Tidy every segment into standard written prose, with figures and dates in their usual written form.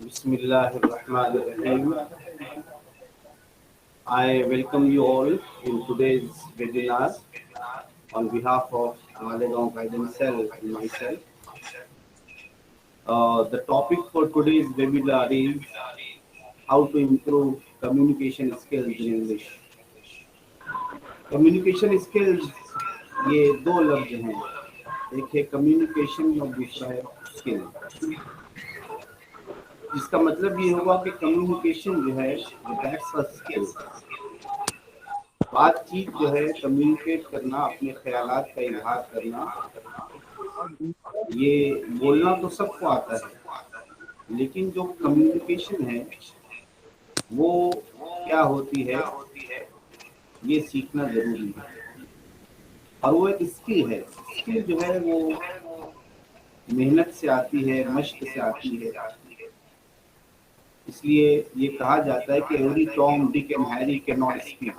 Bismillahirrahmanirrahim. I welcome you all in today's webinar on behalf of Malegaon Guidance Cell and myself. The topic for today's webinar is how to improve communication skills in English. Communication skills ये दो लफ्ज हैं, एक है communication और दूसरा है skill. जिसका मतलब ये होगा कि कम्युनिकेशन जो है दैट्स अ स्किल। बातचीत जो है कम्युनिकेट करना, अपने ख्यालात का इजहार करना, ये बोलना तो सबको आता है, लेकिन जो कम्युनिकेशन है वो क्या होती है ये सीखना जरूरी है। और वो एक स्किल है। स्किल जो है वो मेहनत से आती है, मश्क से आती है। इसलिए ये कहा जाता है कि every Tom Dick and Harry can not speak,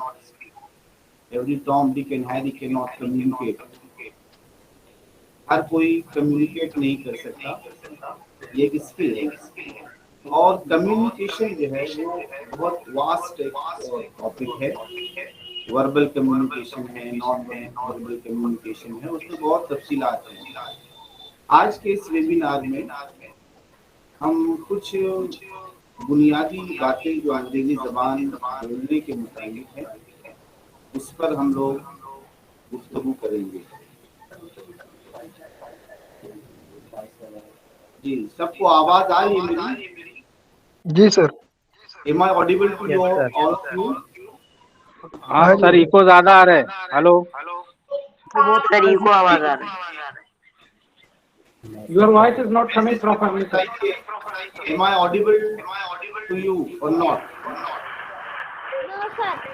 every Tom Dick and Harry can not communicate. हर कोई कम्युनिकेट नहीं कर सकता, ये एक स्किल है। और कम्युनिकेशन जो है वो बहुत वास्ट एक टॉपिक है। वर्बल कम्युनिकेशन है, नॉन वर्बल कम्युनिकेशन है, उसमें बहुत तफसीलात हैं। आज के इस वेबिनार में हम कुछ बुनियादी बातें जो अंग्रेजी जबान बोलने के मुताबिक है उस पर हम लोग गुफ्तगू करेंगे। जी, सबको आवाज आ रही है मेरी? जी sir. Am I audible to you Yes, sir. all of you? हाँ सर, इको ज्यादा आ रहा है। हेलो, सर इको आवाज आ रहा है। Your voice is not coming properly, sir. Am I audible to you or not?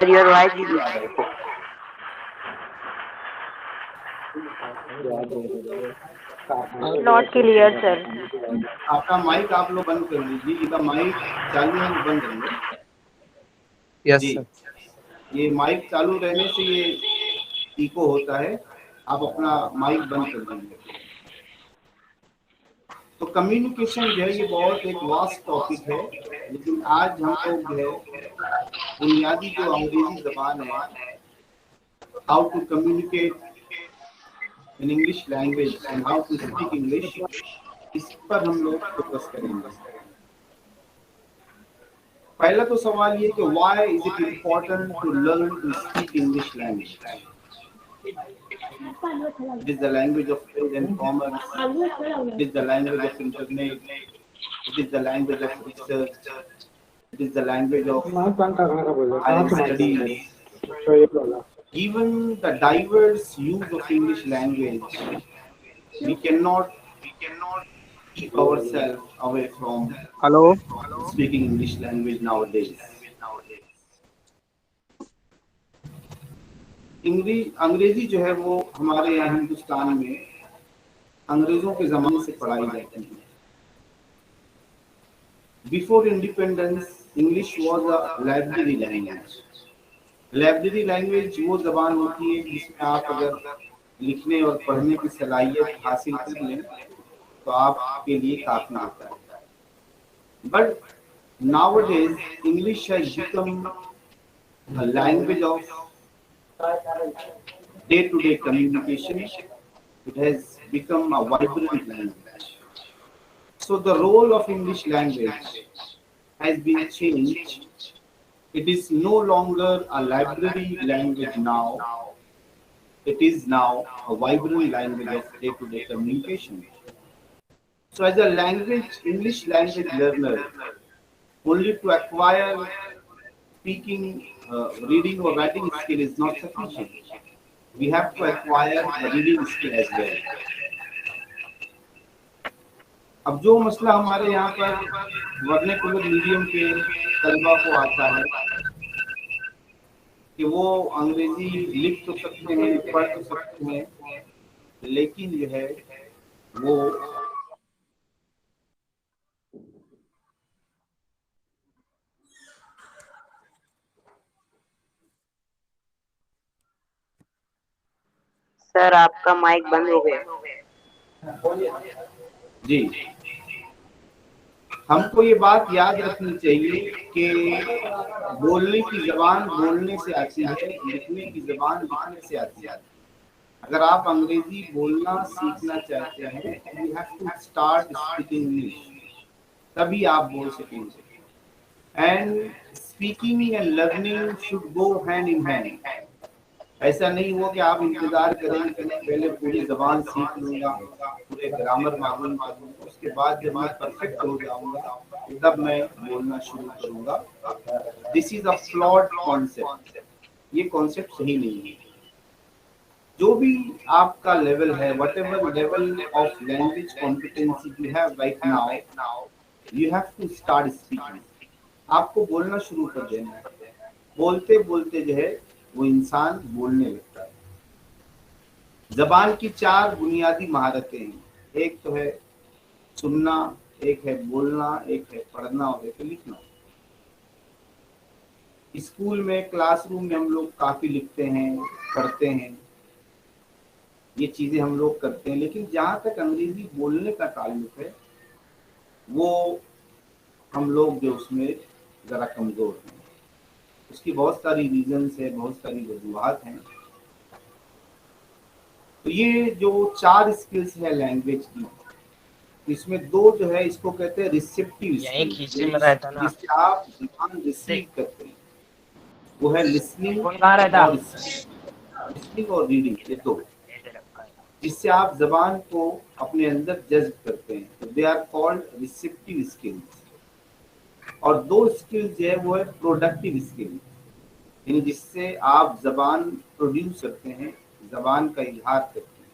Sir your voice is echo. Not clear sir. आपका mic आप लोग बंद कर लीजिए, इधर माइक चालू है बंद करेंगे। यस जी, सर। ये माइक चालू रहने से ये इको होता है, आप अपना माइक बंद कर दीजिए। तो कम्युनिकेशन जो है ये बहुत एक वास्ट टॉपिक है, लेकिन आज हम लोग जो है बुनियादी जो अंग्रेजी जबान है, how to communicate in English language and how to speak English, इस पर हम लोग फोकस करेंगे। पहला तो सवाल ये कि why is it important to learn to speak English language? It is the language of trade and commerce. It is the language of internet. It is the language of research. It is the language of higher studies. Given the diverse use of English language, we cannot keep ourselves away from hello, speaking English language nowadays. अंग्रेजी जो है वो हमारे यहाँ हिंदुस्तान में अंग्रेजों के ज़माने से पढ़ाई जाती है। Before independence English was a library language. Library language वो ज़बान होती है जिसमें आप अगर लिखने और पढ़ने की सलाहियत हासिल कर लें तो आपके लिए काफ़ी होता है। But nowadays English has become a language of day-to-day communication. It has become a vibrant language. So the role of English language has been changed. It is no longer a library language now. It is now a vibrant language of day-to-day communication. So as a language, English language learner, only to acquire speaking, reading or writing skill is not sufficient. We have to acquire the reading skill as well. अब जो मसला हमारे यहाँ पर vernacular medium के तलबा को आता है कि वो अंग्रेजी लिख तो सकते हैं, पढ़ तो सकते हैं, लेकिन जो है वो सर आपका माइक बंद हो गया। जी हमको ये बात याद रखनी चाहिए कि बोलने की जबान बोलने से आती है, लिखने की जबान लिखने से आती है। अगर आप अंग्रेजी बोलना सीखना चाहते हैं, you have to start speaking English, तभी आप बोल सकेंगे। And speaking and learning should go hand in hand. ऐसा नहीं हो कि आप इंतजार करेंगे कि मैं पहले पूरी जबान सीख लूंगा, पूरे ग्रामर मालूम कर लूंगा, उसके बाद जब मैं परफेक्ट हो जाऊंगा तब मैं बोलना शुरू करूंगा। This is a flawed concept. ये कॉन्सेप्ट सही नहीं है। जो भी आपका लेवल है, whatever level of language competency you have right now, you have to start speaking. आपको बोलना शुरू कर देना है। बोलते बोलते जो है वो इंसान बोलने लगता है। जबान की 4 बुनियादी महारतें हैं। एक तो है सुनना, एक है बोलना, एक है पढ़ना और एक है लिखना। स्कूल में, क्लासरूम में हम लोग काफी लिखते हैं, पढ़ते हैं, ये चीजें हम लोग करते हैं, लेकिन जहाँ तक अंग्रेजी बोलने का ताल्लुक है वो हम लोग जो उसमें जरा कमजोर हैं। उसकी बहुत सारी रीजंस है, बहुत सारी वजूहात हैं। तो ये जो 4 स्किल्स है लैंग्वेज की, इसमें 2 जो है इसको कहते हैं रिसेप्टिव स्किल्स, जिससे आप ध्यान रिसीव करते हैं। वो है लिसनिंग और रीडिंग, ये 2, जिससे आप जबान को अपने अंदर जज्ब करते हैं। तो they are called receptive skills. और 2 स्किल्स जो है वो है प्रोडक्टिव स्किल, यानी जिससे आप जबान प्रोड्यूस करते हैं, जबान का इजहार करते हैं।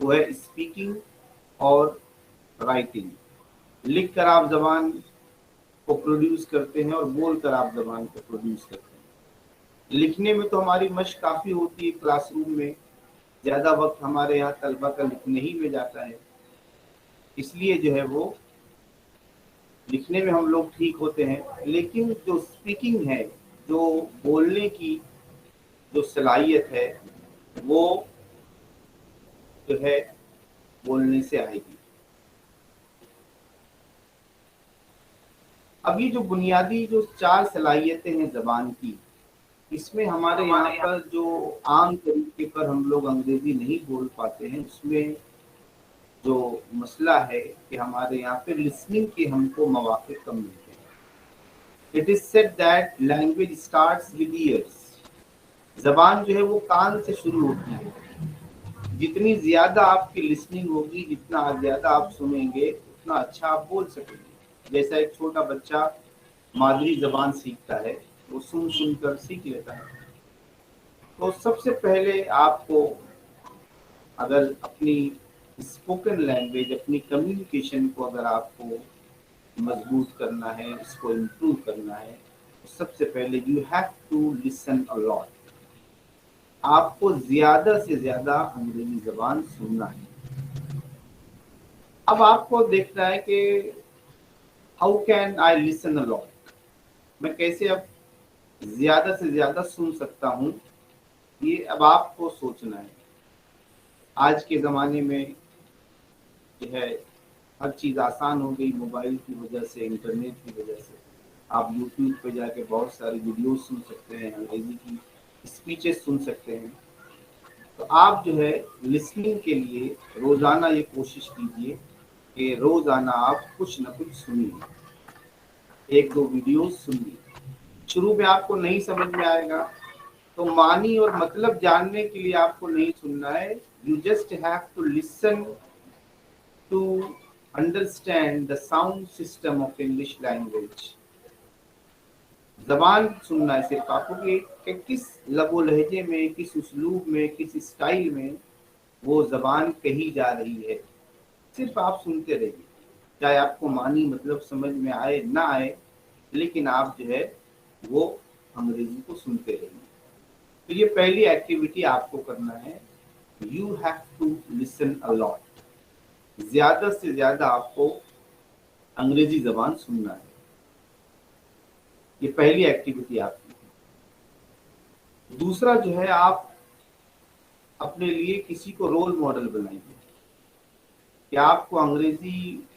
वो है स्पीकिंग और राइटिंग। लिख कर आप जबान को प्रोड्यूस करते हैं और बोल कर आप जबान को प्रोड्यूस करते हैं। लिखने में तो हमारी मशक काफ़ी होती है। क्लासरूम में ज़्यादा वक्त हमारे यहाँ तलबा का लिखने ही में जाता है, इसलिए जो है वो लिखने में हम लोग ठीक होते हैं। लेकिन जो स्पीकिंग है, जो बोलने की जो सलाहियत है, वो जो है बोलने से आएगी। अब ये जो बुनियादी जो 4 सलाहियतें हैं ज़बान की, इसमें हमारे यहाँ पर जो आम तरीके पर हम लोग अंग्रेजी नहीं बोल पाते हैं, उसमें जो मसला है कि हमारे यहाँ पे लिसनिंग के हमको मौके कम मिलते हैं। It is said that language starts with years. जबान जो है वो कान से शुरू होती है। जितनी ज्यादा आपकी लिसनिंग होगी, जितना ज्यादा आप सुनेंगे, उतना अच्छा आप बोल सकेंगे। जैसा एक छोटा बच्चा मादरी जबान सीखता है, वो सुन सुन कर सीख लेता है। तो सबसे पहले आपको अगर अपनी स्पोकन लैंग्वेज, अपनी कम्युनिकेशन को अगर आपको मजबूत करना है, इसको इम्प्रूव करना है, तो सबसे पहले you have to listen a lot. आपको ज्यादा से ज्यादा अंग्रेजी जबान सुनना है। अब आपको देखना है कि how can I listen a lot, मैं कैसे अब ज्यादा से ज्यादा सुन सकता हूँ, ये अब आपको सोचना है। आज के ज़माने में जो है हर चीज़ आसान हो गई, मोबाइल की वजह से, इंटरनेट की वजह से। आप यूट्यूब पे जाके बहुत सारी वीडियोस सुन सकते हैं, अंग्रेजी की स्पीचेस सुन सकते हैं। तो आप जो है लिसनिंग के लिए रोज़ाना ये कोशिश कीजिए कि रोज़ाना आप कुछ ना कुछ सुनिए, 1-2 वीडियोस सुनिए। शुरू में आपको नहीं समझ में आएगा, तो मानी और मतलब जानने के लिए आपको नहीं सुनना है। You just have to listen to understand the sound system of English language. जबान सुनना है सिर्फ आपको कि किस लबो लहजे में, किस उसलूब में, किस स्टाइल में वो जबान कही जा रही है, सिर्फ आप सुनते रहिए। चाहे आपको मानी मतलब समझ में आए ना आए, लेकिन आप जो है वो अंग्रेजी को सुनते रहिए। तो ये पहली एक्टिविटी आपको करना है। You have to listen a lot. ज्यादा से ज्यादा आपको अंग्रेजी जबान सुनना है। ये पहली एक्टिविटी आपकी है। दूसरा जो है, आप अपने लिए किसी को रोल मॉडल बनाइए कि आपको अंग्रेजी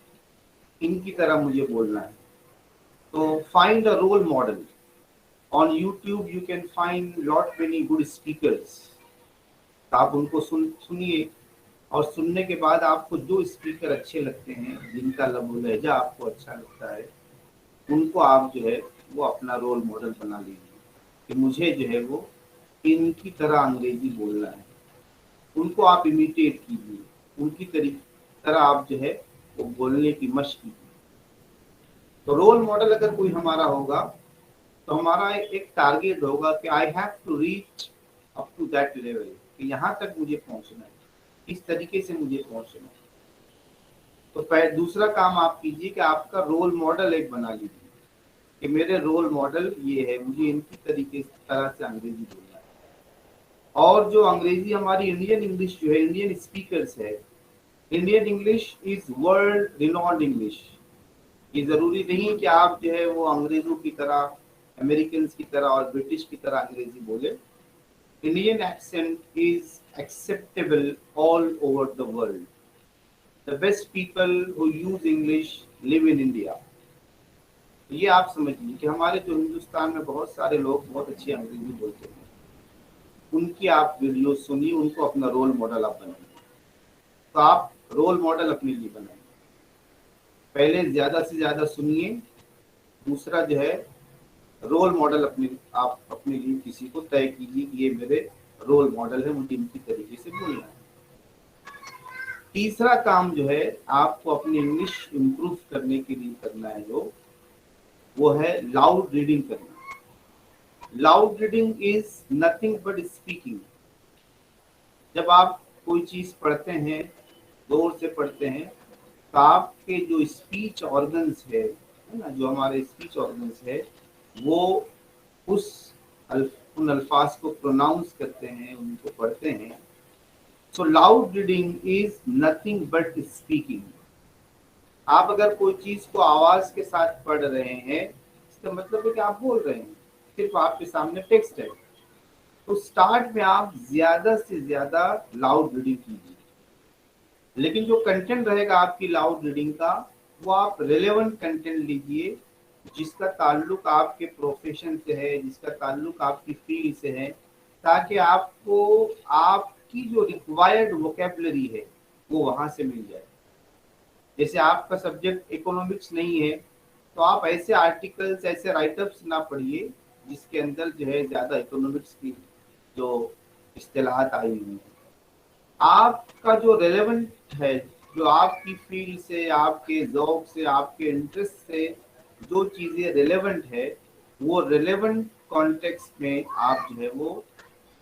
इनकी तरह मुझे बोलना है। तो find a role model. On YouTube you can find lot many good speakers. आप उनको सुनिए, और सुनने के बाद आपको जो स्पीकर अच्छे लगते हैं, जिनका लहजा आपको अच्छा लगता है, उनको आप जो है वो अपना रोल मॉडल बना लीजिए कि मुझे जो है वो इनकी तरह अंग्रेजी बोलना है। उनको आप इमिटेट कीजिए, उनकी तरह आप जो है वो बोलने की मशक कीजिए। तो रोल मॉडल अगर कोई हमारा होगा तो हमारा एक टारगेट होगा कि I have to reach up to that level, कि यहाँ तक मुझे पहुँचना है, इस तरीके से मुझे पहुँचना है। तो दूसरा काम आप कीजिए कि आपका रोल मॉडल एक बना लीजिए कि मेरे रोल मॉडल ये है, मुझे इनकी तरह से अंग्रेजी बोलना है। और जो अंग्रेजी हमारी इंडियन इंग्लिश जो है, इंडियन स्पीकर्स है, Indian English is world renowned English. ये जरूरी नहीं कि आप जो है वो अंग्रेजों की तरह, अमेरिकन की तरह और ब्रिटिश की तरह अंग्रेजी बोले। Indian accent is acceptable all over the world. The best people who use English live in India. ये आप समझिए कि हमारे जो हिंदुस्तान में बहुत सारे लोग बहुत अच्छी अंग्रेजी बोलते हैं, उनकी आप वीडियो सुनिए, उनको अपना रोल मॉडल आप बनाइए। तो आप रोल मॉडल अपने लिए बनाइए। पहले ज़्यादा से ज़्यादा सुनिए, दूसरा जो है रोल मॉडल आप अपने लिए किसी को तय कीजिए कि ये मेरे रोल मॉडल है, मुझे इनकी तरीके से बोलना है। तीसरा काम जो है आपको अपनी इंग्लिश इम्प्रूव करने के लिए करना है जो, वो है लाउड रीडिंग करना। Loud reading is nothing but speaking. जब आप कोई चीज़ पढ़ते हैं, जोर से पढ़ते हैं, तो आपके जो स्पीच ऑर्गन्स है ना, जो हमारे स्पीच ऑर्गन्स है, वो उन अल्फाज को प्रोनाउंस करते हैं, उनको पढ़ते हैं। सो loud reading is nothing but speaking. आप अगर कोई चीज को आवाज के साथ पढ़ रहे हैं, इसका मतलब है कि आप बोल रहे हैं, सिर्फ आपके सामने टेक्स्ट है। तो स्टार्ट में आप ज्यादा से ज्यादा लाउड रीडिंग कीजिए, लेकिन जो कंटेंट रहेगा आपकी लाउड रीडिंग का, वो आप रिलेवेंट कंटेंट लीजिए, जिसका ताल्लुक आपके प्रोफेशन से है, जिसका ताल्लुक आपकी फील्ड से है, ताकि आपको आपकी जो रिक्वायर्ड वोकेबलरी है वो वहां से मिल जाए। जैसे आपका सब्जेक्ट इकोनॉमिक्स नहीं है, तो आप ऐसे आर्टिकल्स, ऐसे राइटअप्स ना पढ़िए जिसके अंदर जो है ज़्यादा इकोनॉमिक्स की जो इस्तेलाहात आई हुई है। आपका जो रेलेवेंट है, जो आपकी फील्ड से, आपके ज़ौक़ से, आपके इंटरेस्ट से जो चीज़ें रेलेवेंट है, वो रेलेवेंट कॉन्टेक्स्ट में आप जो है वो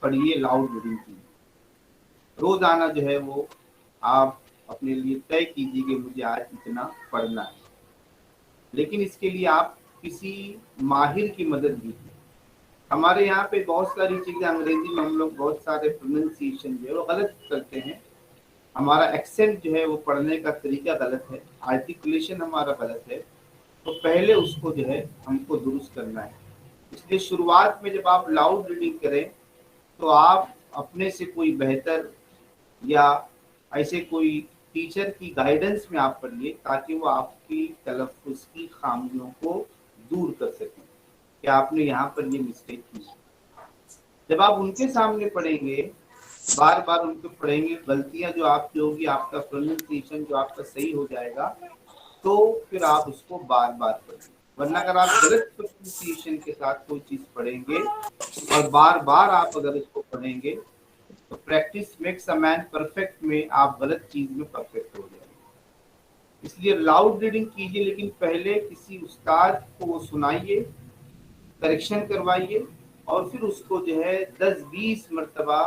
पढ़िए, लाउड रीडिंग कीजिए। रोज़ाना जो है वो आप अपने लिए तय कीजिए कि मुझे आज इतना पढ़ना है, लेकिन इसके लिए आप किसी माहिर की मदद लीजिए। हमारे यहाँ पे बहुत सारी चीज़ें अंग्रेजी में हम लोग बहुत सारे प्रोनाउंसिएशन जो है वो गलत करते हैं। हमारा एक्सेंट जो है वो पढ़ने का तरीका गलत है, आर्टिकुलेशन हमारा गलत है। तो पहले उसको जो है हमको दुरुस्त करना है। इसलिए शुरुआत में जब आप लाउड रीडिंग करें तो आप अपने से कोई बेहतर या ऐसे कोई टीचर की गाइडेंस में आप पढ़िए, ताकि वो आपकी तलफ़्फ़ुज़ की खामियों को दूर कर सकें कि आपने यहाँ पर ये मिस्टेक की। जब आप उनके सामने पढ़ेंगे, बार बार उनको पढ़ेंगे, गलतियाँ जो आपकी होगी, आपका प्रोनाउंसिएशन जो आपका सही हो जाएगा, तो फिर आप उसको बार बार पढ़ेंगे। वरना अगर आप गलत प्रोनाउंसिएशन के साथ कोई चीज़ पढ़ेंगे और बार बार आप अगर इसको पढ़ेंगे, तो practice makes a man perfect में आप गलत चीज़ में परफेक्ट हो जाएंगे। इसलिए लाउड रीडिंग कीजिए, लेकिन पहले किसी उस्ताद को सुनाइए, करेक्शन करवाइए, और फिर उसको जो है 10-20 मरतबा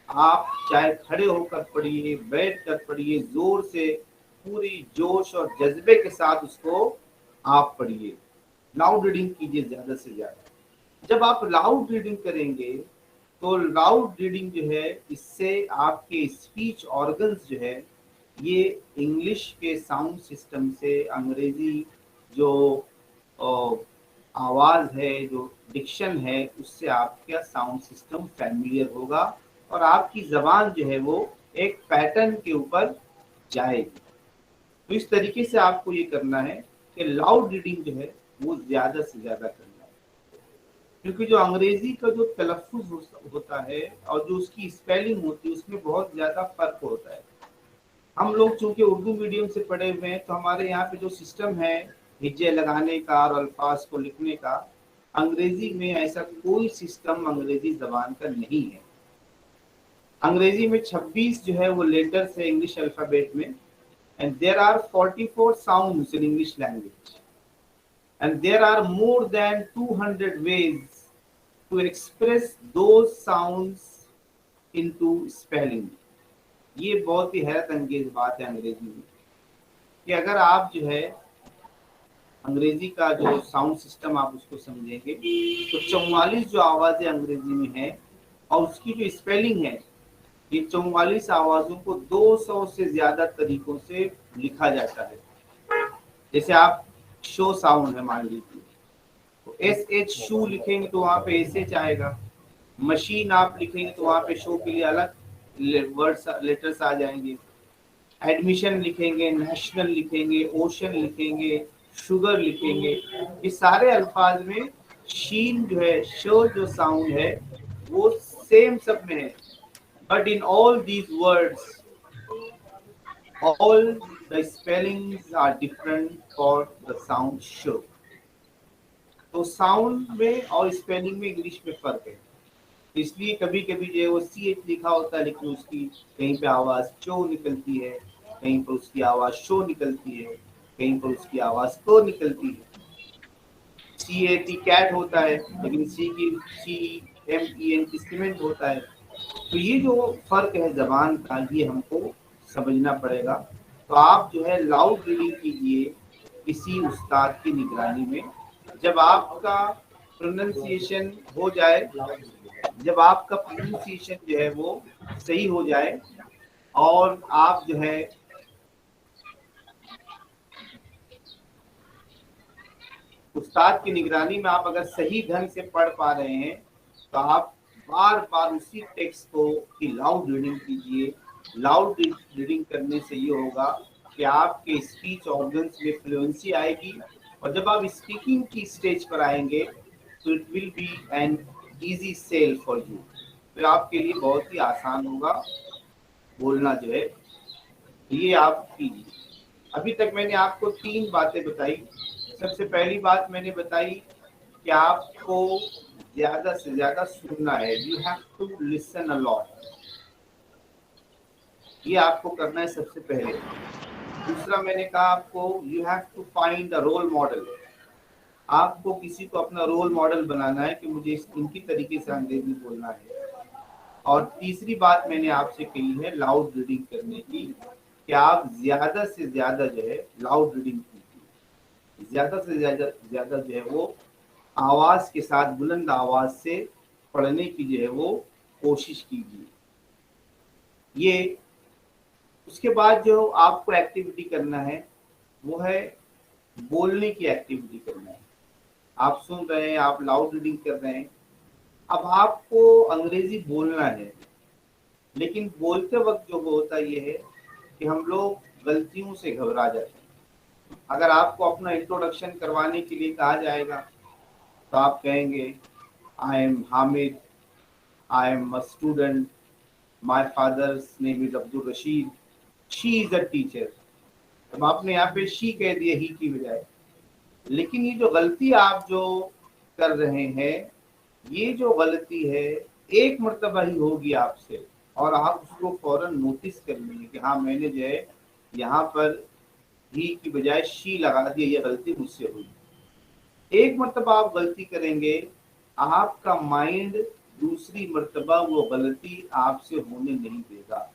आप चाहे खड़े होकर पढ़िए, बैठ कर पढ़िए, जोर से पूरी जोश और जज्बे के साथ उसको आप पढ़िए। लाउड रीडिंग कीजिए ज़्यादा से ज़्यादा। जब आप लाउड रीडिंग करेंगे तो लाउड रीडिंग जो है, इससे आपके स्पीच ऑर्गन्स जो है, ये इंग्लिश के साउंड सिस्टम से अंग्रेजी जो आवाज़ है, जो डिक्शन है, उससे आपका साउंड सिस्टम फैमिलियर होगा और आपकी ज़बान जो है वो एक पैटर्न के ऊपर जाएगी। तो इस तरीके से आपको ये करना है कि लाउड रीडिंग जो है वो ज्यादा से ज्यादा करना है, क्योंकि जो अंग्रेजी का जो तलफ्फुज होता है और जो उसकी स्पेलिंग होती है उसमें बहुत ज्यादा फर्क होता है। हम लोग चूंकि उर्दू मीडियम से पढ़े हुए हैं तो हमारे यहाँ पे जो सिस्टम है हिज्जे लगाने का और अल्फाज को लिखने का, अंग्रेजी में ऐसा कोई सिस्टम अंग्रेजी जबान का नहीं है। अंग्रेजी में 26 जो है वो लेटर्स है इंग्लिश अल्फाबेट में, and there are 44 sounds in English language, and there are more than 200 ways to express those sounds into spelling. ये बहुत ही हैरत अंगेज बात है अंग्रेजी में कि अगर आप जो है अंग्रेजी का जो साउंड सिस्टम आप उसको समझेंगे तो 44 जो आवाजें अंग्रेजी में है और उसकी जो स्पेलिंग है, ये 44 आवाजों को 200 से ज्यादा तरीकों से लिखा जाता है। जैसे आप शो साउंड है मान लीजिए, तो SH शू लिखेंगे तो वहां पे SH आएगा। मशीन आप लिखेंगे तो वहां पे शो के लिए अलग वर्ड्स लेटर्स आ जाएंगे। एडमिशन लिखेंगे, नेशनल लिखेंगे, ओशन लिखेंगे, शुगर लिखेंगे, ये सारे अल्फाज में शीन जो है, शो जो साउंड है वो सेम सब में है, but in all these words all the spellings are different for the sound show. तो साउंड में और स्पेलिंग में इंग्लिश में फर्क है, इसलिए कभी कभी जो है वो CH लिखा होता है लेकिन उसकी कहीं पे आवाज चो निकलती है, कहीं पर उसकी आवाज शो निकलती है, कहीं पर उसकी आवाज को निकलती है। CAT कैट होता है लेकिन CEMEN सीमेंट होता है। तो ये जो फर्क है जबान का, ये हमको समझना पड़ेगा। तो आप जो है लाउड रीडिंग कीजिए किसी उस्ताद की निगरानी में। जब आपका प्रोनाउंसिएशन हो जाए, जब आपका प्रोनाउंसिएशन जो है वो सही हो जाए और आप जो है उस्ताद की निगरानी में आप अगर सही ढंग से पढ़ पा रहे हैं तो आप बार बार उसी टेक्स्ट को की लाउड रीडिंग कीजिए। लाउड रीडिंग करने से ये होगा कि आपके स्पीच ऑर्गन्स में फ्लुएंसी आएगी, और जब आप स्पीकिंग की स्टेज पर आएंगे तो it will be an easy sail for you. फिर आपके लिए बहुत ही आसान होगा बोलना जो है, ये आप कीजिए। अभी तक मैंने आपको 3 बातें बताई। सबसे पहली बात मैंने बताई कि आपको ज्यादा से ज्यादा सुनना है, you have to listen a lot, ये आपको करना है सबसे पहले। दूसरा मैंने कहा आपको you have to find a role model, आपको किसी को अपना रोल मॉडल बनाना है कि मुझे इनकी तरीके से अंग्रेजी बोलना है। और तीसरी बात मैंने आपसे कही है लाउड रीडिंग करने की, कि आप ज्यादा से ज्यादा जो है लाउड रीडिंग कीजिए, ज्यादा से ज्यादा जो है वो आवाज के साथ, बुलंद आवाज से पढ़ने की जो है वो कोशिश कीजिए। ये उसके बाद जो आपको एक्टिविटी करना है वो है बोलने की एक्टिविटी करना है। आप सुन रहे हैं, आप लाउड रीडिंग कर रहे हैं, अब आपको अंग्रेजी बोलना है, लेकिन बोलते वक्त जो होता ये है कि हम लोग गलतियों से घबरा जाते हैं। अगर आपको अपना इंट्रोडक्शन करवाने के लिए कहा जाएगा तो आप कहेंगे I am Hamid, I am a student, my father's name is Abdul Rashid, she is a teacher. अब आपने यहाँ पे शी कह दिया ही की बजाय, लेकिन ये जो गलती आप जो कर रहे हैं, ये जो गलती है एक मर्तबा ही होगी आपसे, और आप उसको फौरन नोटिस कर लेंगे कि हाँ मैंने जो है यहाँ पर ही की बजाय शी लगा दिया, ये गलती मुझसे हुई। एक मर्तबा आप गलती करेंगे, आपका माइंड दूसरी मर्तबा वो गलती आपसे होने नहीं देगा।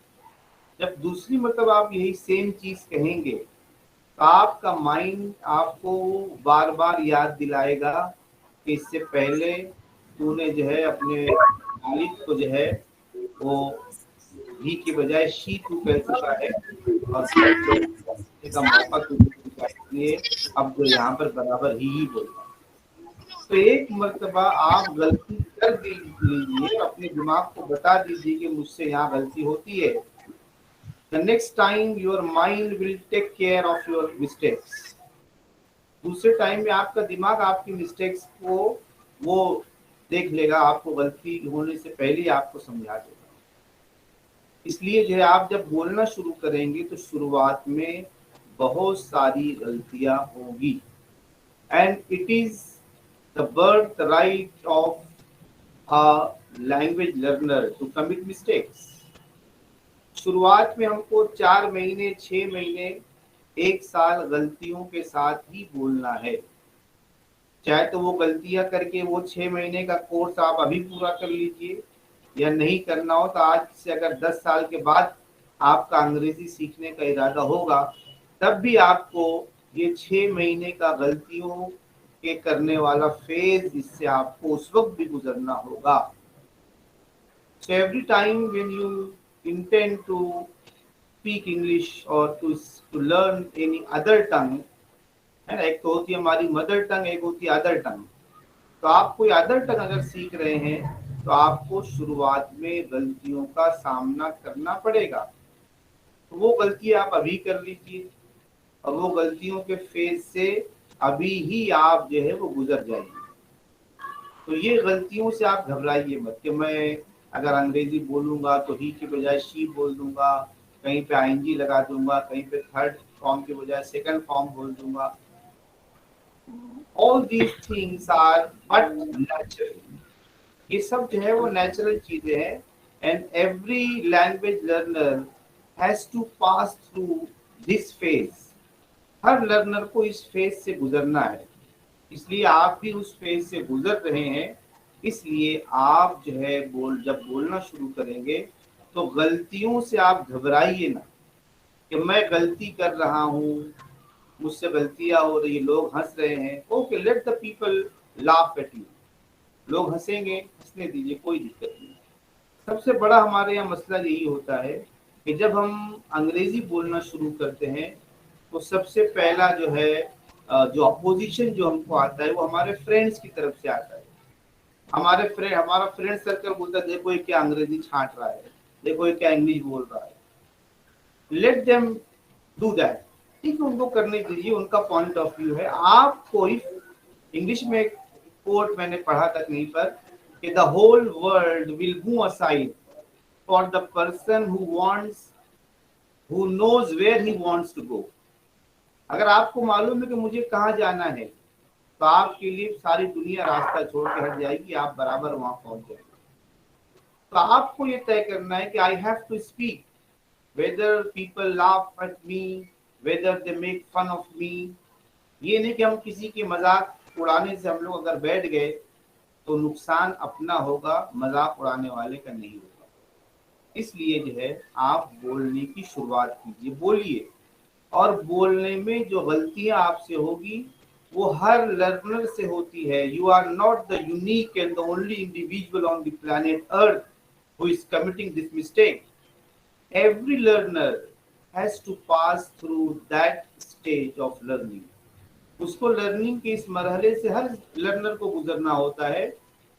जब दूसरी मर्तबा आप यही सेम चीज कहेंगे तो आपका माइंड आपको बार बार याद दिलाएगा कि इससे पहले तूने जो है अपने वालिद को जो है वो ही के बजाय शी तू कह चुका है, और का मौका तू दे चुका है, इसलिए अब जो यहाँ पर बराबर ही बोलता। तो एक मर्तबा आप गलती कर लीजिए, अपने दिमाग को बता दीजिए कि मुझसे यहाँ गलती होती है, the next time your mind will take care of your mistakes. दूसरे टाइम में आपका दिमाग आपकी मिस्टेक्स को वो देख लेगा, आपको गलती होने से पहले ही आपको समझा देगा। इसलिए जो है आप जब बोलना शुरू करेंगे तो शुरुआत में बहुत सारी गलतियां होगी, and it is the birthright of a language learner to commit mistakes. शुरुआत में हमको 4 महीने, 6 महीने, 1 साल गलतियों के साथ ही बोलना है। चाहे तो वो गलतियां करके वो 6 महीने का कोर्स आप अभी पूरा कर लीजिए, या नहीं करना हो तो आज से अगर 10 साल के बाद आपका अंग्रेजी सीखने का इरादा होगा, तब भी आपको ये 6 महीने का गलतियों के करने वाला फेज, इससे आपको उस वक्त भी गुजरना होगा। So every time when you intend to speak English or to learn any other tongue, है ना, एक तो होती है हमारी मदर टंग, एक होती है अदर टंग। तो आप कोई अदर टंग अगर सीख रहे हैं तो आपको शुरुआत में गलतियों का सामना करना पड़ेगा। तो वो गलती आप अभी कर लीजिए, और वो गलतियों के फेज से अभी ही आप जो है वो गुजर जाइए। तो ये गलतियों से आप घबराइए मत कि मैं अगर अंग्रेजी बोलूंगा तो ही के बजाय शी बोल दूंगा, कहीं पे आईएनजी लगा दूंगा, कहीं पे थर्ड फॉर्म के बजाय सेकंड फॉर्म बोल दूंगा। All these things are but natural. ये सब जो है वो नेचुरल चीजें हैं, and every language learner has to pass through this phase. Her learner को इस फेज से गुजरना है, इसलिए आप भी उस फेज से गुजर रहे हैं। इसलिए आप जो है जब बोलना शुरू करेंगे तो गलतियों से आप घबराइए ना कि मैं गलती कर रहा हूँ, मुझसे गलतियां हो रही, लोग हंस रहे हैं। Okay, let the people laugh eight you. लोग हंसेंगे, हंसने दीजिए, कोई दिक्कत नहीं। सबसे बड़ा हमारे यहाँ मसला यही होता है कि जब हम अंग्रेजी बोलना शुरू करते हैं तो सबसे पहला जो है जो अपोजिशन जो हमको आता है वो हमारे फ्रेंड्स की तरफ से आता है। हमारा फ्रेंड सर्कल बोलता है देखो ये क्या अंग्रेजी छांट रहा है, देखो ये क्या इंग्लिश बोल रहा है। लेट देम डू दैट, ठीक है, उनको करने दीजिए, उनका पॉइंट ऑफ व्यू है। आपको इंग्लिश में एक कोट मैंने पढ़ा था कहीं पर कि the whole world will move aside for the person who knows where he wants to go. अगर आपको मालूम है कि मुझे कहाँ जाना है तो आपके लिए सारी दुनिया रास्ता छोड़ के हट जाएगी, आप बराबर वहां पहुंच जाएंगे। तो आपको ये तय करना है कि I have to speak whether people laugh at me, whether they make fun of me. ये नहीं कि हम किसी के मजाक उड़ाने से हम लोग अगर बैठ गए तो नुकसान अपना होगा, मजाक उड़ाने वाले का नहीं होगा। इसलिए जो है आप बोलने की शुरुआत कीजिए, बोलिए, और बोलने में जो गलतियां आपसे होगी वो हर लर्नर से होती है। You are not the unique and the only individual on the planet earth who is committing this mistake. Every learner has to pass through that stage of learning. उसको लर्निंग के इस मरहले से हर लर्नर को गुजरना होता है।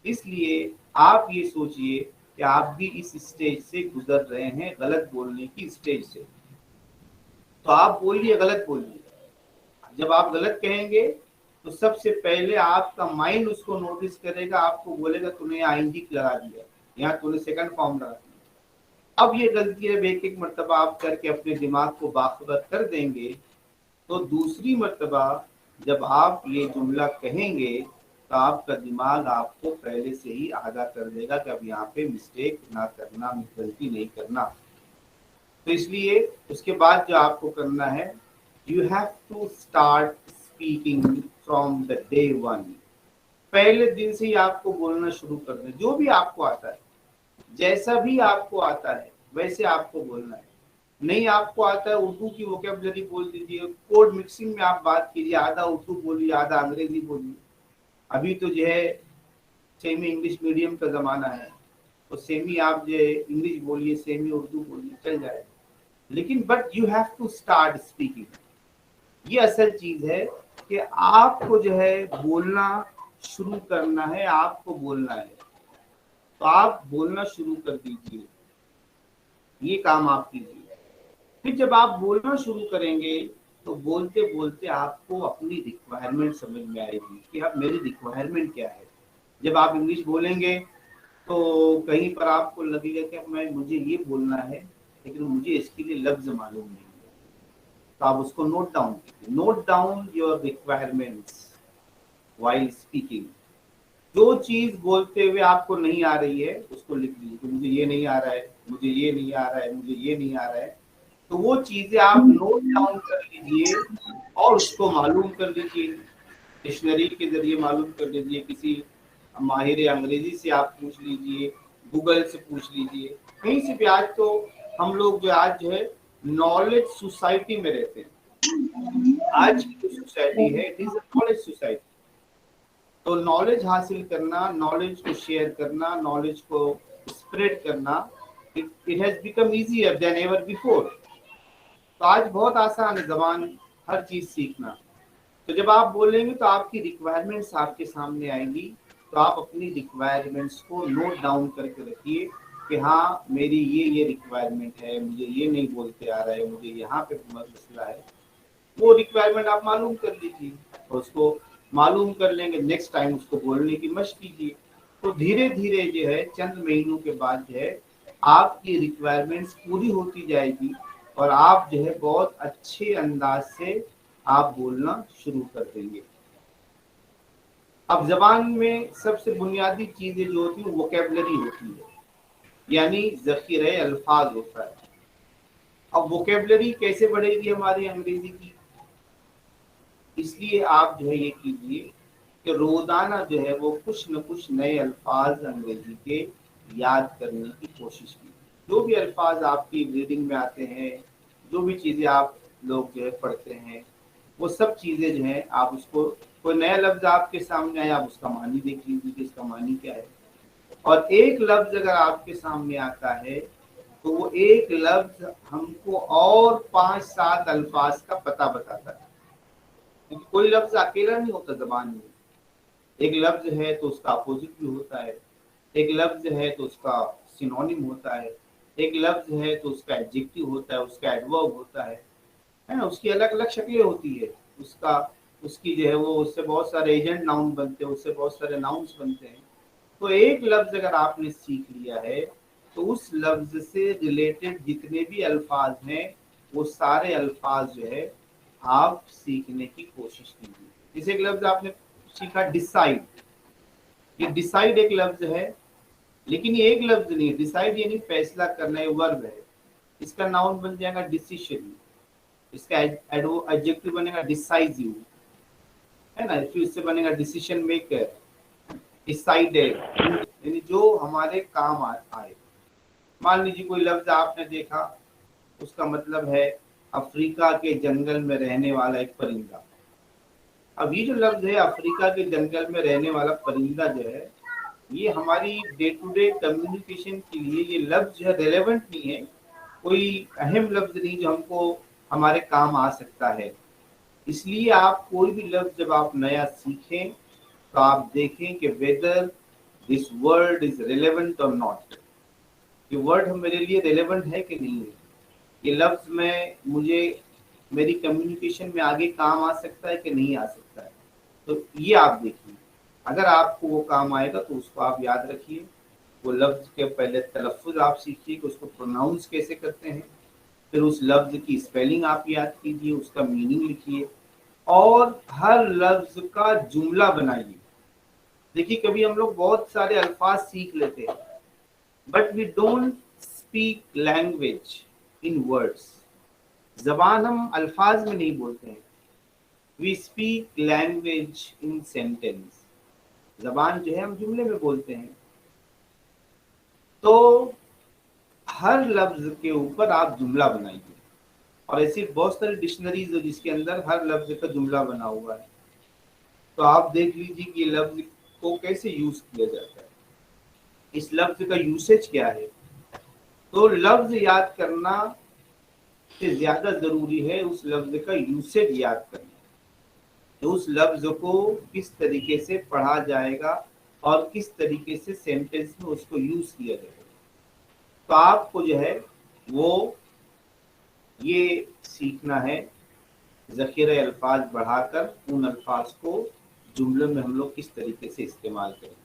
इसलिए आप ये सोचिए कि आप भी इस स्टेज से गुजर रहे हैं, गलत बोलने की स्टेज से। तो आप बोलिए, गलत बोलिए। जब आप गलत कहेंगे तो सबसे पहले आपका माइंड उसको नोटिस करेगा, आपको बोलेगा तूने आईएनजी लगा दिया, यहाँ तूने सेकंड फॉर्म लगा दिया। अब ये गलती है एक मरतबा आप करके अपने दिमाग को बाखबर कर देंगे तो दूसरी मरतबा जब आप ये जुमला कहेंगे तो आपका दिमाग आपको पहले से ही आगाह कर देगा कि अब यहाँ पे मिस्टेक ना करना, गलती नहीं करना। तो इसलिए उसके बाद जो आपको करना है, you have to start speaking from the day one. पहले दिन से ही आपको बोलना शुरू कर दें। जो भी आपको आता है, जैसा भी आपको आता है वैसे आपको बोलना है। नहीं आपको आता है उर्दू की वोकैबुलरी बोल दीजिए, कोड मिक्सिंग में आप बात कीजिए, आधा उर्दू बोलिए आधा अंग्रेजी बोलिए। अभी तो जो है सेमी इंग्लिश मीडियम का ज़माना है, तो सेमी आप जो है इंग्लिश बोलिए, सेमी उर्दू बोलिए, चल जाएगा। लेकिन but you have to start speaking. ये असल चीज़ है कि आपको जो है बोलना शुरू करना है, आपको बोलना है। तो आप बोलना शुरू कर दीजिए, ये काम आप कीजिए। फिर जब आप बोलना शुरू करेंगे तो बोलते बोलते आपको अपनी रिक्वायरमेंट समझ में आएगी कि अब मेरी रिक्वायरमेंट क्या है। जब आप इंग्लिश बोलेंगे तो कहीं पर आपको लगेगा कि अब मुझे ये बोलना है लेकिन मुझे इसके लिए लफ्ज मालूम नहीं है, तो आप उसको note down your requirements while speaking. जो चीज बोलते हुए आपको नहीं आ रही है उसको लिख लीजिए कि मुझे ये नहीं आ रहा है, मुझे ये नहीं आ रहा है, मुझे ये नहीं आ रहा है। तो वो चीजें आप नोट डाउन कर लीजिए और उसको मालूम कर लीजिए, डिक्शनरी के जरिए मालूम कर लीजिए, किसी माहिर अंग्रेजी से आप पूछ लीजिए, गूगल से पूछ लीजिए, कहीं से भी। आज तो हम लोग जो आज जो है नॉलेज सोसाइटी में रहते हैं। आज की जो सोसाइटी है it is a knowledge society. तो नॉलेज हासिल करना, नॉलेज को शेयर करना, नॉलेज को स्प्रेड करना, it has become easier than ever before. तो आज बहुत आसान है ज़बान, हर चीज़ सीखना। तो जब आप बोलेंगे तो आपकी रिक्वायरमेंट्स आपके सामने आएंगी, तो आप अपनी रिक्वायरमेंट्स को नोट डाउन करके रखिए कि हाँ मेरी ये रिक्वायरमेंट है, मुझे ये नहीं बोलते आ रहा है, मुझे यहाँ पे मसला है। वो रिक्वायरमेंट आप मालूम कर लीजिए और उसको मालूम कर लेंगे, नेक्स्ट टाइम उसको बोलने की मशक कीजिए। तो धीरे धीरे जो है चंद महीनों के बाद जो है आपकी रिक्वायरमेंट्स पूरी होती जाएगी और आप जो है बहुत अच्छे अंदाज से आप बोलना शुरू कर देंगे। अब जबान में सबसे बुनियादी चीजें जो होती है वोकेबलरी होती है, यानी ज़ख़ीरे अल्फाज होता है। अब वोकेबलरी कैसे बढ़ेगी हमारी अंग्रेजी की? इसलिए आप जो है ये कीजिए कि रोजाना जो है वो कुछ न कुछ नए अल्फाज अंग्रेजी के याद करने की कोशिश कीजिए। जो भी अल्फाज आपकी रीडिंग में आते हैं, जो भी चीज़ें आप लोग जो है पढ़ते हैं, वो सब चीज़ें जो हैं आप उसको, कोई नया लफ्ज़ आपके सामने आया आप उसका मानी देख लीजिए कि इसका मानी क्या है। और एक लफ्ज़ अगर आपके सामने आता है तो वो एक लफ्ज़ हमको और 5-7 अल्फाज का पता बताता है, क्योंकि कोई लफ्ज़ अकेला नहीं होता ज़बान में। एक लफ्ज़ है तो उसका अपोजिट भी होता है, एक लफ्ज़ है तो उसका सिनोनिम होता है, एक लफ्ज़ है तो उसका एडजेक्टिव होता है, उसका एडवर्ब होता है ना। उसकी अलग अलग शक्लें होती है, उसकी जो है वो, उससे बहुत सारे एजेंट नाउन बनते हैं, उससे बहुत सारे नाउन्स बनते हैं। तो एक लफ्ज़ अगर आपने सीख लिया है तो उस लफ्ज़ से रिलेटेड जितने भी अल्फाज हैं वो सारे अल्फाज जो है आप सीखने की कोशिश कीजिए। जैसे एक लफ्ज़ आपने सीखा डिसाइड, ये डिसाइड एक लफ्ज़ है, लेकिन ये एक लफ्ज़ नहीं है। डिसाइड यानी फैसला करना, ये वर्ब है। इसका नाउन बन जाएगा डिसीजन, इसका एडजेक्टिव बनेगा डिसाइसिव, है ना। फिर इससे बनेगा डिसीजन मेकर, डिसाइडेड, यानी जो हमारे काम आए। मान लीजिए कोई लफ्ज़ आपने देखा, उसका मतलब है अफ्रीका के जंगल में रहने वाला एक परिंदा। अब ये जो लफ्ज़ है अफ्रीका के जंगल में रहने वाला परिंदा जो है, ये हमारी डे टू डे कम्युनिकेशन के लिए ये लफ्ज़ जो है रेलेवेंट नहीं है, कोई अहम लफ्ज़ नहीं जो हमको हमारे काम आ सकता है। इसलिए आप कोई भी लफ्ज़ जब आप नया सीखें तो आप देखें कि whether this word is relevant और नॉट। ये वर्ड मेरे लिए रेलेवेंट है कि नहीं है, ये लफ्ज़ में मुझे मेरी कम्युनिकेशन में आगे काम आ सकता है कि नहीं आ सकता है। तो ये आप देखिए, अगर आपको वो काम आएगा तो उसको आप याद रखिए। वो लफ्ज़ के पहले तलफ़्फ़ुज़ आप सीखिए कि उसको प्रोनाउंस कैसे करते हैं, फिर उस लफ्ज़ की स्पेलिंग आप याद कीजिए, उसका मीनिंग लिखिए और हर लफ्ज़ का जुमला बनाइए। देखिए कभी हम लोग बहुत सारे अल्फाज सीख लेते हैं but we don't speak language in words. जबान हम अल्फाज में नहीं बोलते हैं, we speak language in sentence. जबान जो है हम जुमले में बोलते हैं। तो हर लफ्ज के ऊपर आप जुमला बनाइए, और ऐसी बहुत सारी डिक्शनरीज है जिसके अंदर हर लफ्ज का जुमला बना हुआ है। तो आप देख लीजिए कि ये लफ्ज को कैसे यूज किया जाता है, इस लफ्ज का यूसेज क्या है। तो लफ्ज याद करना से ज्यादा जरूरी है उस लफ्ज का यूसेज याद करना, तो उस लफ्ज को किस तरीके से पढ़ा जाएगा और किस तरीके से सेंटेंस में उसको यूज किया जाएगा। तो आपको जो है वो ये सीखना है ज़ख़ीरे अल्फाज बढ़ाकर उन अल्फाज को जुमलों में हम लोग किस तरीके से इस्तेमाल करेंगे।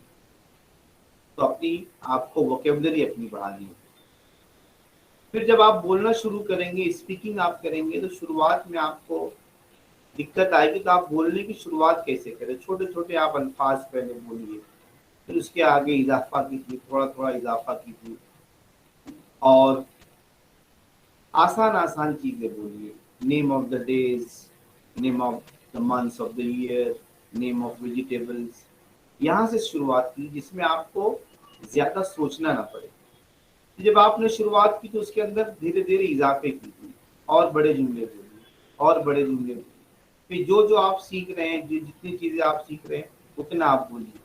तो अपनी आपको वोकेबलरी अपनी बढ़ानी है। फिर जब आप बोलना शुरू करेंगे, स्पीकिंग आप करेंगे, तो शुरुआत में आपको दिक्कत आएगी। तो आप बोलने की शुरुआत कैसे करें? छोटे छोटे आप अल्फाज पहले बोलिए, फिर उसके आगे इजाफा कीजिए, थोड़ा थोड़ा इजाफा कीजिए, और आसान आसान चीज़ें बोलिए। Name of the days, name of the months of the year, name of vegetables, यहाँ से शुरुआत की जिसमें आपको ज़्यादा सोचना ना पड़े। जब आपने शुरुआत की तो उसके अंदर धीरे धीरे इजाफे कीजिए, और बड़े जुमले बोलिए, और बड़े जुमले बोलिए। फिर जो जो आप सीख रहे हैं, जितनी चीज़ें आप सीख रहे हैं उतना आप बोलिए।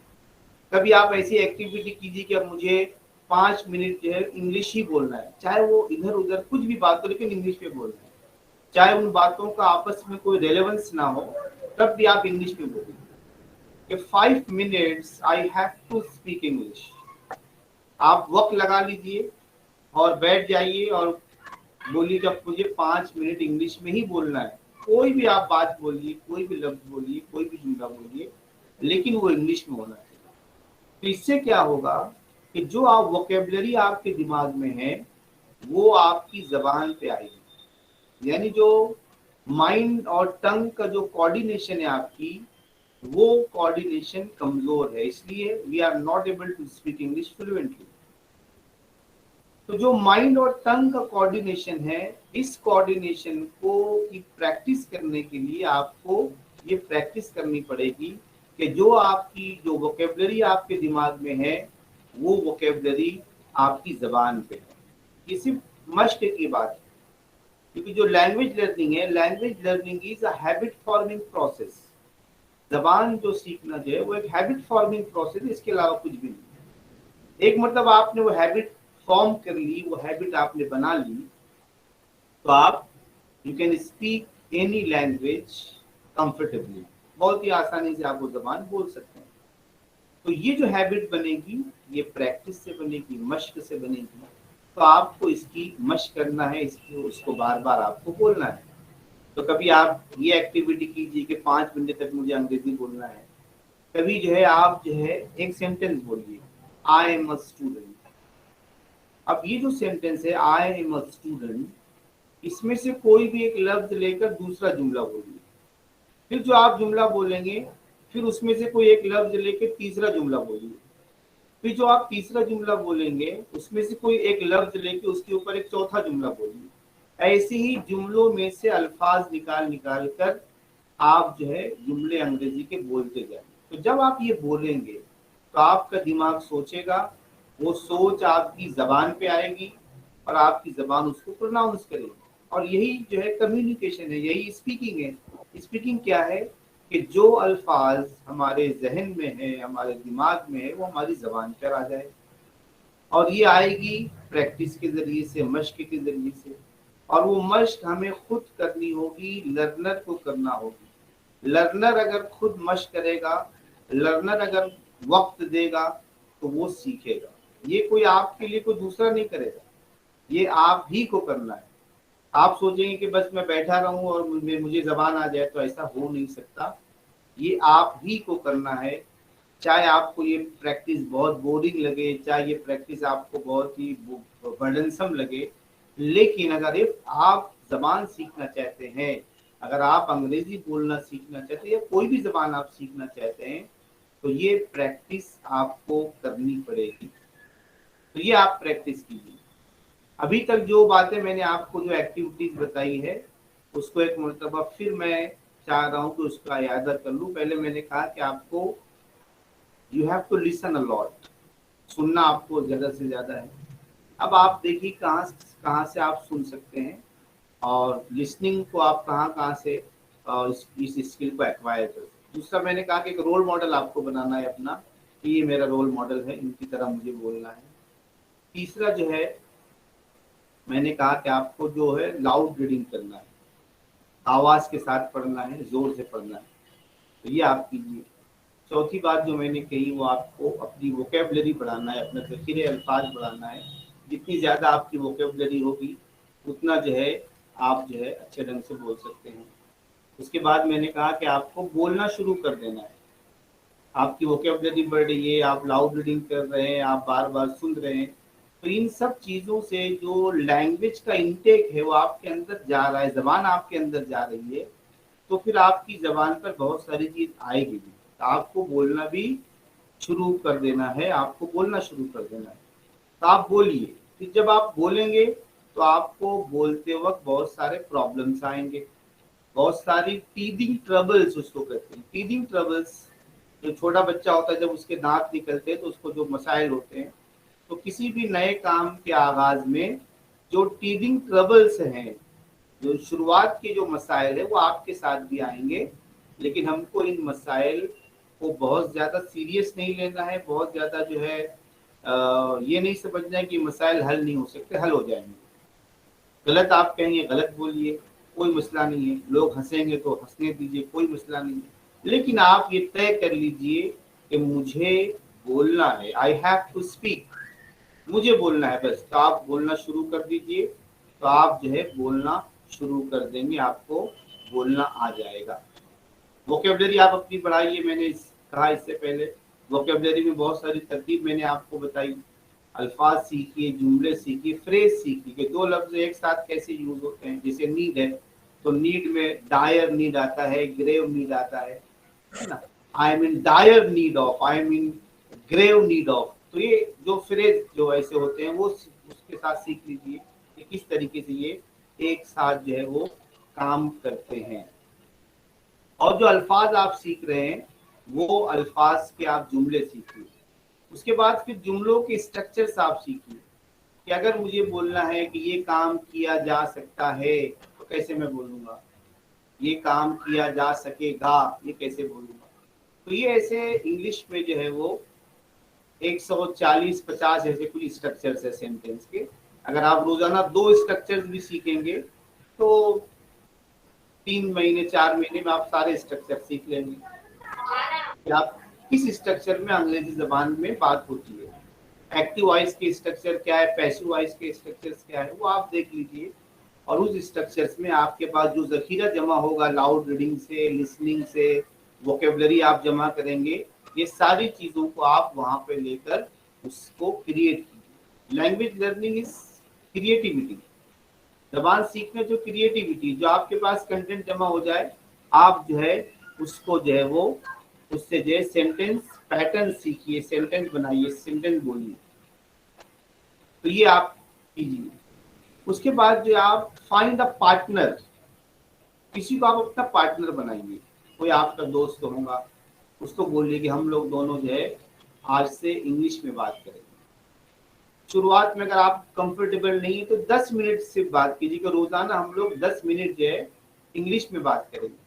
कभी आप ऐसी एक्टिविटी कीजिए कि अब मुझे 5 मिनट जो है इंग्लिश ही बोलना है, चाहे वो इधर उधर कुछ भी बात हो, लेकिन इंग्लिश में बोलना है। चाहे उन बातों का आपस में कोई रेलेवेंस ना हो, तब भी आप इंग्लिश में बोलिए कि 5 minutes I have to speak English. आप वक्त लगा लीजिए और बैठ जाइए और बोलिए जब मुझे 5 मिनट इंग्लिश में ही बोलना है। कोई भी आप बात बोलिए, कोई भी लफ्ज बोलिए, कोई भी जुमला बोलिए, लेकिन वो इंग्लिश में होना चाहिए। तो इससे क्या होगा कि जो आप वोकेबलरी आपके दिमाग में है वो आपकी जबान पे आएगी। यानी जो माइंड और टंग का जो कोऑर्डिनेशन है आपकी, वो कोऑर्डिनेशन कमजोर है, इसलिए we are not able to speak English fluently. तो जो माइंड और टंग का कोऑर्डिनेशन है, इस कोऑर्डिनेशन को की प्रैक्टिस करने के लिए आपको ये प्रैक्टिस करनी पड़ेगी कि जो आपकी जो वोकेबलरी आपके दिमाग में है वो वोकेबलरी आपकी जबान पे है। ये सिर्फ मश्क की बात है, क्योंकि जो लैंग्वेज लर्निंग है, language learning is a habit forming process. जबान जो सीखना जो है वो एक हैबिट फॉर्मिंग प्रोसेस है, इसके अलावा कुछ भी नहीं। एक मतलब आपने वो हैबिट फॉर्म कर ली, वो हैबिट आपने बना ली, तो आप you can speak any language comfortably, बहुत ही आसानी से आप वो जबान बोल सकते हैं। तो ये जो हैबिट बनेगी ये प्रैक्टिस से बनेगी, मश्क से बनेगी। तो आपको इसकी मश्क करना है, इसको बार बार आपको बोलना है। तो कभी आप ये एक्टिविटी कीजिए कि 5 मिनट तक मुझे अंग्रेजी बोलना है। कभी जो है आप जो है एक सेंटेंस बोलिए, आई एम अ स्टूडेंट। अब ये जो सेंटेंस है आई एम अ स्टूडेंट, इसमें से कोई भी एक लफ्ज लेकर दूसरा जुमला बोलिए। फिर जो आप जुमला बोलेंगे फिर उसमें से कोई एक लफ्ज लेकर तीसरा जुमला बोलिए। फिर जो आप तीसरा जुमला बोलेंगे उसमें से कोई एक लफ्ज लेके उसके ऊपर एक चौथा जुमला बोलिए। ऐसे ही जुमलों में से अल्फाज निकाल निकाल कर आप जो है जुमले अंग्रेजी के बोलते जाएंगे। तो जब आप ये बोलेंगे तो आपका दिमाग सोचेगा, वो सोच आपकी जबान पे आएगी और आपकी जबान उसको प्रोनाउंस करेगी। और यही जो है कम्युनिकेशन है, यही स्पीकिंग है। स्पीकिंग क्या है कि जो अल्फाज हमारे जहन में है, हमारे दिमाग में है, वो हमारी जबान पर आ जाए। और ये आएगी प्रैक्टिस के जरिए से, मश्क के जरिए से। और वो मश्क हमें खुद करनी होगी, लर्नर को करना होगी। लर्नर अगर खुद मश्क करेगा, लर्नर अगर वक्त देगा, तो वो सीखेगा। ये कोई आपके लिए कोई दूसरा नहीं करेगा, ये आप ही को करना है। आप सोचेंगे कि बस मैं बैठा रहूं और मुझे जबान आ जाए, तो ऐसा हो नहीं सकता। ये आप ही को करना है। चाहे आपको ये प्रैक्टिस बहुत बोरिंग लगे, चाहे ये प्रैक्टिस आपको बहुत ही बर्डनसम लगे, लेकिन अगर आप जबान सीखना चाहते हैं, अगर आप अंग्रेजी बोलना सीखना चाहते हैं या कोई भी जबान आप सीखना चाहते हैं, तो ये प्रैक्टिस आपको करनी पड़ेगी। तो ये आप प्रैक्टिस कीजिए। अभी तक जो बातें मैंने आपको जो एक्टिविटीज बताई है उसको एक मरतबा फिर मैं चाह रहा हूँ कि उसका याद कर लूँ। पहले मैंने कहा कि आपको you have to listen a lot, सुनना आपको ज़्यादा से ज़्यादा है। अब आप देखिए कहाँ से आप सुन सकते हैं और लिसनिंग को आप कहाँ से इस स्किल को एक्वायर कर सकते हैं। दूसरा मैंने कहा कि एक रोल मॉडल आपको बनाना है अपना, कि ये मेरा रोल मॉडल है, इनकी तरह मुझे बोलना है। तीसरा जो है मैंने कहा कि आपको जो है लाउड रीडिंग करना है, आवाज़ के साथ पढ़ना है, ज़ोर से पढ़ना है। तो ये आप कीजिए। चौथी बात जो मैंने कही वो आपको अपनी वोकेबलरी बढ़ाना है, अपने ज़ख़ीरे अल्फाज बढ़ाना है। जितनी ज़्यादा आपकी वोकेबलरी होगी उतना जो है आप जो है अच्छे ढंग से बोल सकते हैं। उसके बाद मैंने कहा कि आपको बोलना शुरू कर देना है। आपकी वोकैबुलरी बढ़ रही है, आप लाउड रीडिंग कर रहे हैं, आप बार बार सुन रहे हैं, तो इन सब चीज़ों से जो लैंग्वेज का इंटेक है वो आपके अंदर जा रहा है, ज़बान आपके अंदर जा रही है, तो फिर आपकी ज़बान पर बहुत सारी चीज़ आएगी भी। तो आपको बोलना भी शुरू कर देना है, आपको बोलना शुरू कर देना है। तो आप बोलिए। फिर जब आप बोलेंगे तो आपको बोलते वक्त बहुत सारे प्रॉब्लम्स आएंगे, बहुत सारी टीदिंग ट्रबल्स उसको कहते हैं। टीदिंग ट्रबल्स, जो छोटा बच्चा होता है जब उसके दांत निकलते हैं तो उसको जो मसाइल होते हैं, तो किसी भी नए काम के आगाज में जो टीदिंग ट्रबल्स हैं, जो शुरुआत के जो मसाइल है वो आपके साथ भी आएंगे, लेकिन हमको इन मसाइल को बहुत ज़्यादा सीरियस नहीं लेना है, बहुत ज़्यादा जो है ये नहीं समझना है कि मसाइल हल नहीं हो सकते, हल हो जाएंगे। गलत आप कहेंगे गलत बोलिए, कोई मसला नहीं है, लोग हंसेंगे तो हंसने दीजिए, कोई मसला नहीं है, लेकिन आप ये तय कर लीजिए कि मुझे बोलना है, आई हैव टू स्पीक, मुझे बोलना है बस। तो आप बोलना शुरू कर दीजिए, तो आप जो है बोलना शुरू कर देंगे, आपको बोलना आ जाएगा। वोकैबुलरी आप अपनी बढ़ाइए। मैंने कहा इससे पहले वोकैबुलरी में बहुत सारी तरतीब मैंने आपको बताई। अल्फाज सीखिए, जुमले सीखिए, फ्रेज सीखिए कि दो लफ्ज एक साथ कैसे यूज होते हैं। जैसे नीड है तो नीड में डायर नीड आता है, ग्रेव नीड आता है ना। I am in dire need of, I am in grave need of. तो ये जो फ्रेज जो ऐसे होते हैं वो उसके साथ सीख लीजिए कि किस तरीके से ये एक साथ जो है वो काम करते हैं। और जो अल्फाज आप सीख रहे हैं वो अल्फाज के आप जुमले सीखिए। उसके बाद फिर जुमलों के स्ट्रक्चर्स आप सीखिए कि अगर मुझे बोलना है कि ये काम किया जा सकता है तो कैसे मैं बोलूँगा, ये काम किया जा सकेगा ये कैसे बोलूँगा। तो ये ऐसे इंग्लिश में जो है वो 140-50 ऐसे कुछ स्ट्रक्चर्स है सेंटेंस के। अगर आप रोजाना 2 स्ट्रक्चर्स भी सीखेंगे तो 3 महीने 4 महीने में आप सारे स्ट्रक्चर सीख लेंगे कि आप किस स्ट्रक्चर में अंग्रेजी जबान में बात होती है। एक्टिव वॉइस के स्ट्रक्चर क्या है, पैसिव वॉइस के स्ट्रक्चर्स क्या है, वो आप देख लीजिए। और उस स्ट्रक्चर्स में आपके पास जो जखीरा जमा होगा लाउड रीडिंग से, लिसनिंग से, वोकेबलरी आप जमा करेंगे, ये सारी चीज़ों को आप वहाँ पे लेकर उसको क्रिएट कीजिए। Language learning is creativity. जबान सीखने जो क्रिएटिविटी, जो आपके पास कंटेंट जमा हो जाए, आप जो है उसको जो है वो उससे जो है सेंटेंस पैटर्न सीखिए, सेंटेंस बनाइए, सेंटेंस बोलिए। तो ये आप कीजिए। उसके बाद जो आप फाइंड अ पार्टनर, किसी को आप अपना पार्टनर बनाइए। कोई आपका दोस्त होगा, उसको बोलिए कि हम लोग दोनों जो है आज से इंग्लिश में बात करेंगे। शुरुआत में अगर आप कंफर्टेबल नहीं है तो 10 मिनट से बात कीजिए कि रोजाना हम लोग 10 मिनट जो है इंग्लिश में बात करेंगे।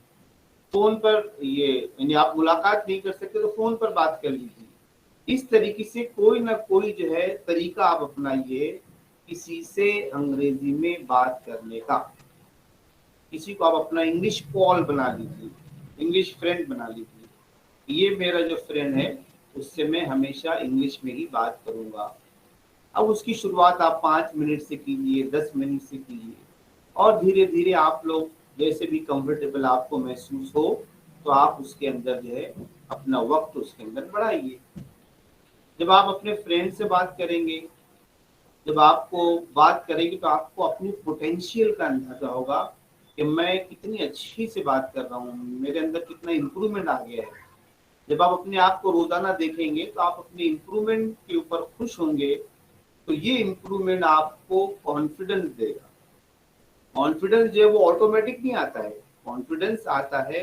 फोन पर ये यानी आप मुलाकात नहीं कर सकते तो फोन पर बात कर लीजिए। इस तरीके से कोई ना कोई जो है तरीका आप अपनाइए किसी से अंग्रेजी में बात करने का। किसी को आप अपना इंग्लिश कॉल बना लीजिए, इंग्लिश फ्रेंड बना लीजिए। ये मेरा जो फ्रेंड है उससे मैं हमेशा इंग्लिश में ही बात करूंगा। अब उसकी शुरुआत आप 5 मिनट से कीजिए, 10 मिनट से कीजिए, और धीरे धीरे आप लोग जैसे भी कंफर्टेबल आपको महसूस हो तो आप उसके अंदर जो है अपना वक्त उसके अंदर बढ़ाइए। जब आप अपने फ्रेंड से बात करेंगे, जब आपको बात करेंगे तो आपको अपनी पोटेंशियल का अंदाजा होगा कि मैं कितनी अच्छी से बात कर रहा हूँ, मेरे अंदर कितना इम्प्रूवमेंट आ गया है। जब आप अपने आप को रोजाना देखेंगे तो आप अपने इम्प्रूवमेंट के ऊपर खुश होंगे, तो ये इम्प्रूवमेंट आपको कॉन्फिडेंस देगा। कॉन्फिडेंस जो है वो ऑटोमेटिक नहीं आता है, कॉन्फिडेंस आता है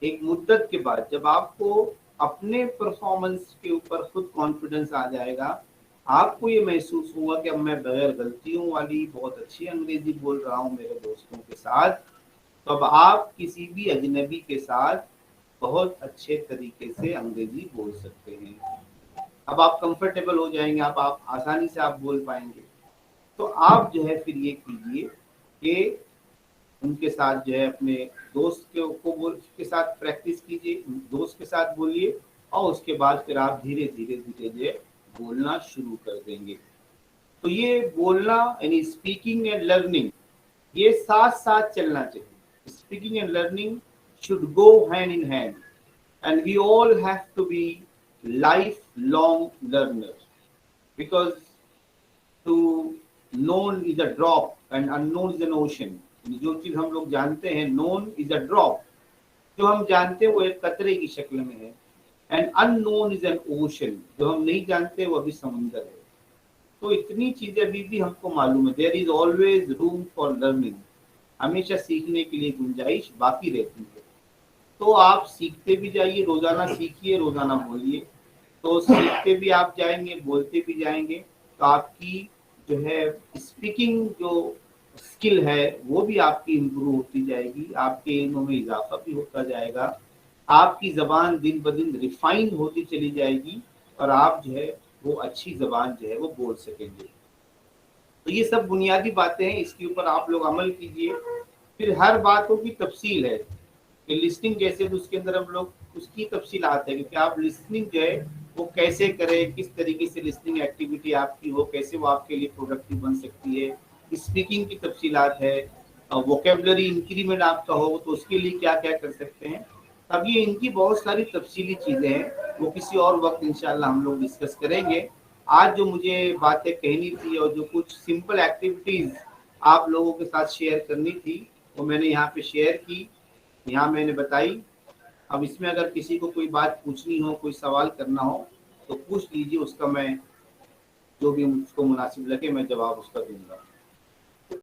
एक मुद्दत के बाद। जब आपको अपने परफॉर्मेंस के ऊपर खुद कॉन्फिडेंस आ जाएगा, आपको ये महसूस होगा कि अब मैं बगैर गलतियों वाली बहुत अच्छी अंग्रेजी बोल रहा हूँ मेरे दोस्तों के साथ, तो अब आप किसी भी अजनबी के साथ बहुत अच्छे तरीके से अंग्रेजी बोल सकते हैं। अब आप कंफर्टेबल हो जाएंगे, आप आसानी से आप बोल पाएंगे। तो आप जो है फिर ये कीजिए कि उनके साथ जो है अपने दोस्त के साथ प्रैक्टिस कीजिए, दोस्त के साथ बोलिए, और उसके बाद फिर आप धीरे धीरे जो है बोलना शुरू कर देंगे। तो ये बोलना यानी स्पीकिंग एंड लर्निंग, ये साथ साथ चलना चाहिए। Speaking and learning should go hand in hand, and we all have to be lifelong learners, because to known is a drop and unknown is an ocean. जो चीज हम लोग जानते हैं, known is a drop, जो हम जानते हैं वो एक कतरे की शक्ल में है, and unknown is an ocean, जो हम नहीं जानते वो अभी समुंदर है। तो इतनी चीजें अभी भी हमको मालूम है। There is always room for learning, हमेशा सीखने के लिए गुंजाइश बाकी रहती है। तो आप सीखते भी जाइए, रोजाना सीखिए, रोजाना बोलिए, तो सीखते भी आप जाएंगे, बोलते भी जाएंगे, तो आपकी जो है स्पीकिंग जो स्किल है वो भी आपकी इम्प्रूव होती जाएगी, आपके इल्म में इजाफा भी होता जाएगा, आपकी ज़बान दिन ब दिन रिफाइन होती चली जाएगी और आप जो है वो अच्छी ज़बान जो है वो बोल सकेंगे। तो ये सब बुनियादी बातें हैं, इसके ऊपर आप लोग अमल कीजिए। फिर हर बातों की तफसील है कि लिसनिंग जैसे तो उसके अंदर हम लोग उसकी तफसीलात है कि आप लिसनिंग जो है वो कैसे करें, किस तरीके से लिसनिंग एक्टिविटी आपकी हो, कैसे वो आपके लिए प्रोडक्टिव बन सकती है। स्पीकिंग की तफसीलात है, वोकेबलरी इंक्रीमेंट आपका हो तो उसके लिए क्या क्या कर सकते हैं। अब ये इनकी बहुत सारी तफसीली चीज़ें हैं, वो किसी और वक्त इंशाल्लाह हम लोग डिस्कस करेंगे। आज जो मुझे बातें कहनी थी और जो कुछ सिंपल एक्टिविटीज़ आप लोगों के साथ शेयर करनी थी वो मैंने यहाँ पे शेयर की, यहाँ मैंने बताई। अब इसमें अगर किसी को कोई बात पूछनी हो, कोई सवाल करना हो तो पूछ लीजिए, उसका मैं जो भी मुझको मुनासिब लगे मैं जवाब उसका दूंगा।